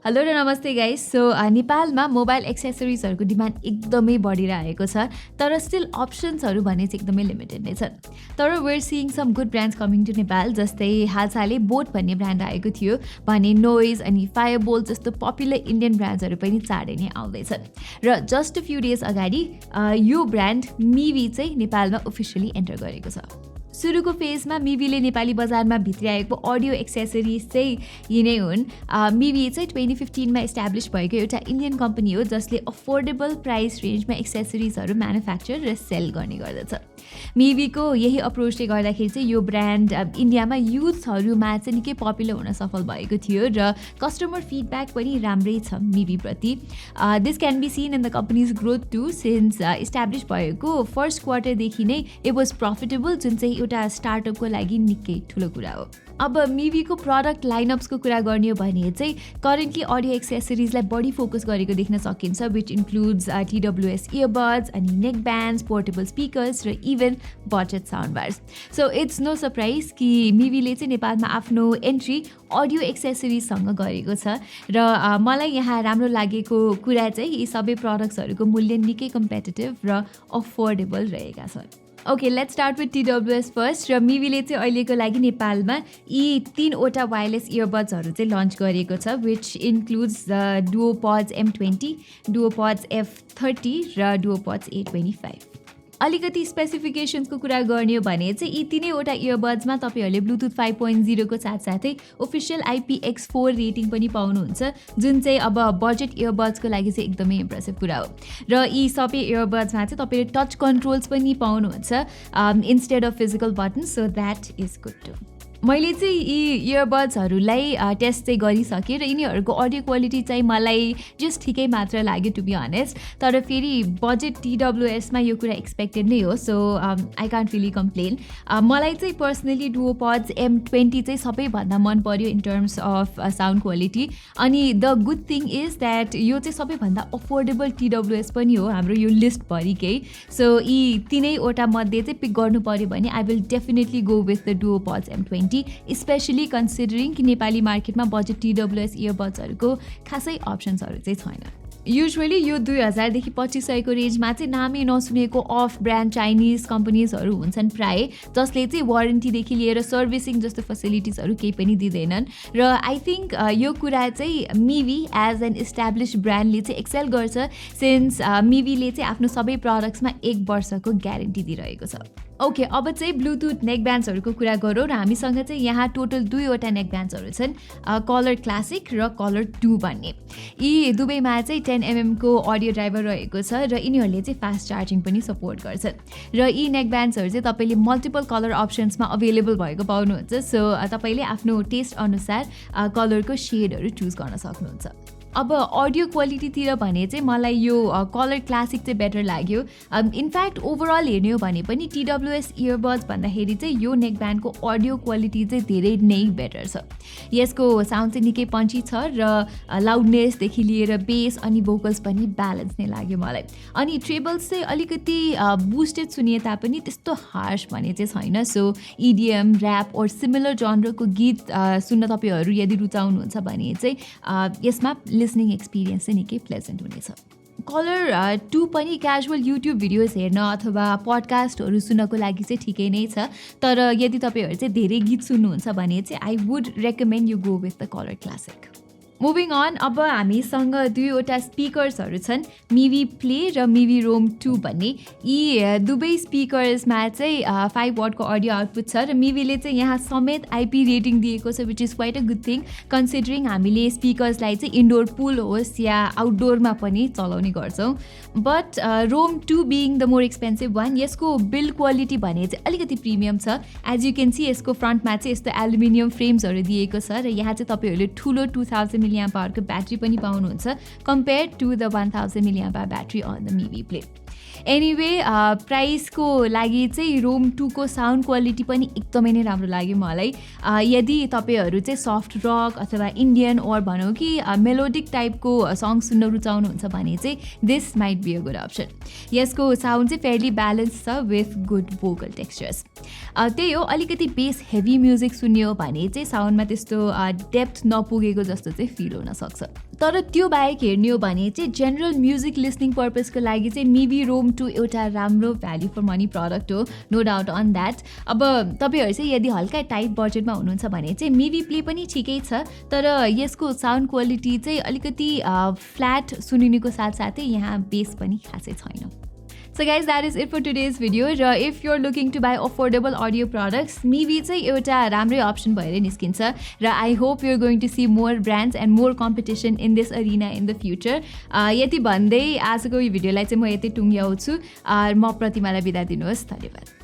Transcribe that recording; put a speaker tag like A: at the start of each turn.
A: Hello र नमस्ते guys. So नेपालमा मोबाइल एक्सेसरिजहरूको डिमान्ड एकदमै बढिरहेको छ, तर स्टिल अप्सन्सहरू भने चाहिँ एकदमै लिमिटेड नै छन्। तर we're seeing some good brands coming to Nepal, जस्तै हालसालै बोट भन्ने ब्रान्ड आएको थियो भने नोइज अनि फायरबोल्ट जस्तो पपुलर इन्डियन ब्रान्ड्सहरू पनि चाँडै नै आउँदैछन्। र जस्ट अ फ्यु डेज अगाडि यो ब्रान्ड मिवी चाहिँ नेपालमा अफिसियली एन्टर गरेको छ। सुरुको फेजमा मिवीले नेपाली बजारमा भित्र्याएको अडियो एक्सेसरिज चाहिँ यिनै हुन्। मिवी चाहिँ 2015मा इस्टाब्लिस भएको एउटा इन्डियन कम्पनी हो जसले अफोर्डेबल प्राइस रेन्जमा एक्सेसरिजहरू म्यानुफ्याक्चर र सेल गर्ने गर्दछ। मिवीको यही अप्रोचले गर्दाखेरि चाहिँ यो ब्रान्ड इन्डियामा युथहरूमा चाहिँ निकै पपुलर हुन सफल भएको थियो र कस्टमर फिडब्याक पनि राम्रै छ मिवीप्रति। This can be seen in the company's growth too since establish भएको फर्स्ट क्वार्टरदेखि नै इट वाज प्रफिटेबल, जुन चाहिँ एउटा स्टार्टअपको लागि निकै ठुलो कुरा हो। अब मिवीको प्रडक्ट लाइनअप्सको कुरा गर्ने हो भने चाहिँ करेन्टली अडियो एक्सेसरिजलाई बढी फोकस गरेको देख्न सकिन्छ, विच इन्क्लुड्स TWS इयरबड्स अनि नेकब्यान्ड्स, पोर्टेबल स्पिकर्स र even budget sound bars. So it's no surprise कि मिवीले चाहिँ नेपालमा आफ्नो एन्ट्री अडियो एक्सेसरिजसँग गरेको छ र मलाई यहाँ राम्रो लागेको कुरा चाहिँ यी सबै प्रडक्ट्सहरूको मूल्य निकै कम्पिटेटिभ र अफोर्डेबल रहेका छन्। Okay, let's start with TWS first. र मिवीले चाहिँ अहिलेको लागि नेपालमा यी 3वटा वायरलेस इयरबड्सहरू चाहिँ लन्च गरेको छ, which includes the DuoPods M20, DuoPods F30 र डुओपड्स A25। अलिकति स्पेसिफिकेसन्सको कुरा गर्ने हो भने चाहिँ यी 3वटा इयरबड्समा तपाईँहरूले ब्लुटुथ 5.0 को साथसाथै ओफिसियल IPX4 रेटिङ पनि पाउनुहुन्छ, जुन चाहिँ अब बजेट इयरबड्सको लागि चाहिँ एकदमै इम्प्रेसिभ कुरा हो। र यी सबै इयरबड्समा चाहिँ तपाईँले टच कन्ट्रोल्स पनि पाउनुहुन्छ instead of physical button, so that is good too. मैले चाहिँ यी इयरबड्सहरूलाई टेस्ट चाहिँ गरिसकेँ र यिनीहरूको अडियो क्वालिटी चाहिँ मलाई जस्ट ठिकै मात्र लाग्यो टु बी अनेस्ट। तर फेरि बजेट TWSमा यो कुरा एक्सपेक्टेड नै हो, so I can't really complain. मलाई चाहिँ पर्सनली डुओपड्स M20 चाहिँ सबैभन्दा मन पर्यो in terms of sound quality. अनि the good thing is that यो चाहिँ सबैभन्दा अफोर्डेबल TWS पनि हो हाम्रो यो लिस्टभरिकै। सो यी 3वटा मध्ये चाहिँ पिक गर्नु पऱ्यो भने I will definitely go with the DuoPods M20, especially considering कि नेपाली मार्केटमा बजेट TWS इयरबड्सहरूको खासै अप्सन्सहरू चाहिँ छैन। युजुअली यो 2000देखि 2500को रेन्जमा चाहिँ नामै नसुनेको अफ ब्रान्ड चाइनिज कम्पनीजहरू हुन्छन् प्राय, जसले चाहिँ वारेन्टीदेखि लिएर सर्भिसिङ जस्तो फेसिलिटिजहरू केही पनि दिँदैनन्। र आई थिङ्क यो कुरा चाहिँ मिवी एज एन इस्टाब्लिस ब्रान्डले चाहिँ एक्सेल गर्छ, सिन्स मिवीले चाहिँ आफ्नो सबै प्रडक्ट्समा 1 वर्षको ग्यारेन्टी दिइरहेको छ। ओके, अब चाहिँ ब्लुटुथ नेकब्यान्ड्सहरूको कुरा गरौँ र हामीसँग चाहिँ यहाँ टोटल 2वटा नेकब्यान्ड्सहरू छन्, कलर क्लासिक र कलर 2 भन्ने। यी दुवैमा चाहिँ 10mm को अडियो ड्राइभर रहेको छ र यिनीहरूले चाहिँ फास्ट चार्जिङ पनि सपोर्ट गर्छन्। र यी नेकब्यान्ड्सहरू चाहिँ तपाईँले मल्टिपल कलर अप्सन्समा अभाइलेबल भएको पाउनुहुन्छ, सो तपाईँले आफ्नो टेस्ट अनुसार कलरको सेडहरू चुज गर्न सक्नुहुन्छ। अब अडियो क्वालिटीतिर भने चाहिँ मलाई यो कलर क्लासिक चाहिँ बेटर लाग्यो। इनफ्याक्ट ओभरअल हेर्ने हो भने पनि TWS इयरबड्स भन्दाखेरि चाहिँ यो नेकब्यान्डको अडियो क्वालिटी चाहिँ धेरै नै बेटर छ। यसको साउन्ड चाहिँ निकै पन्ची छ र लाउडनेसदेखि लिएर बेस अनि भोकल्स पनि ब्यालेन्स नै लाग्यो मलाई। अनि ट्रेबल्स चाहिँ अलिकति बुस्टेड सुनिए तापनि त्यस्तो हार्श भने चाहिँ छैन। सो EDM, ऱ्याप और सिमिलर जनरको गीत सुन्न तपाईँहरू यदि रुचाउनुहुन्छ भने चाहिँ यसमा लिसनिङ एक्सपिरियन्स चाहिँ निकै प्लेजेन्ट हुनेछ। कलर 2 पनि क्याजुअल युट्युब भिडियोज हेर्न अथवा पडकास्टहरू सुन्नको लागि चाहिँ ठिकै नै छ, तर यदि तपाईँहरू चाहिँ धेरै गीत सुन्नुहुन्छ भने चाहिँ I would recommend you go with the colour classic. Moving on, अब हामीसँग 2वटा स्पिकर्सहरू छन्, मिवी प्ले र मिवी रोम 2 भन्ने। यी दुवै स्पिकर्समा चाहिँ 5 वाटको अडियो आउटपुट छ र मिवीले चाहिँ यहाँ समेत IP रेटिङ दिएको छ, which is quite a good thing considering हामीले स्पिकर्सलाई चाहिँ इन्डोर पुल होस् या आउटडोरमा पनि चलाउने गर्छौँ। But Roam 2 being the more expensive one, यसको बिल्ड क्वालिटी भने चाहिँ अलिकति प्रिमियम छ। एज यु क्यान सी यसको फ्रन्टमा चाहिँ यस्तो एल्युमिनियम फ्रेम्सहरू दिएको छ र यहाँ चाहिँ तपाईँहरूले ठुलो 2000 mAh को ब्याट्री पनि पाउनुहुन्छ compare to the 1000 mAh battery on the Mivi play. Anyway प्राइसको लागि चाहिँ रोम 2 को साउन्ड क्वालिटी पनि एकदमै नै राम्रो लाग्यो मलाई। यदि तपाईँहरू चाहिँ सफ्ट रक अथवा इन्डियन ओर भनौँ कि मेलोडिक टाइपको सङ सुन्न रुचाउनुहुन्छ भने चाहिँ this might be a good option. यसको साउन्ड चाहिँ फेयरली ब्यालेन्स छ विथ गुड भोकल टेक्स्चर्स। त्यही हो, अलिकति बेस हेभी म्युजिक सुन्ने हो भने चाहिँ साउन्डमा त्यस्तो डेप्थ नपुगेको जस्तो चाहिँ फिल हुनसक्छ। तर त्यो बाहेक हेर्ने हो भने चाहिँ जेनरल म्युजिक लिसनिङ पर्पजको लागि चाहिँ मिभी रोम 2 एउटा राम्रो भ्याल्यु फर मनी प्रडक्ट हो, नो डाउट अन द्याट। अब तपाईँहरू चाहिँ यदि हल्का टाइट बजेटमा हुनुहुन्छ भने चाहिँ मिभी प्ले पनि ठिकै छ, तर यसको साउन्ड क्वालिटी चाहिँ अलिकति फ्ल्याट सुनिनेको साथसाथै यहाँ बेस पनि खासै छैन। So guys, that is it for today's video. र if you're looking to buy affordable audio products, Mivi चाहिँ एउटा राम्रै अप्सन भएर निस्किन्छ र I hope you're going to see more brands and more competition in this arena in the future. यति भन्दै आजको यो भिडियोलाई चाहिँ म यतै टुङ्ग्याउँछु। म प्रतिमालाई बिदा दिनुहोस्। धन्यवाद।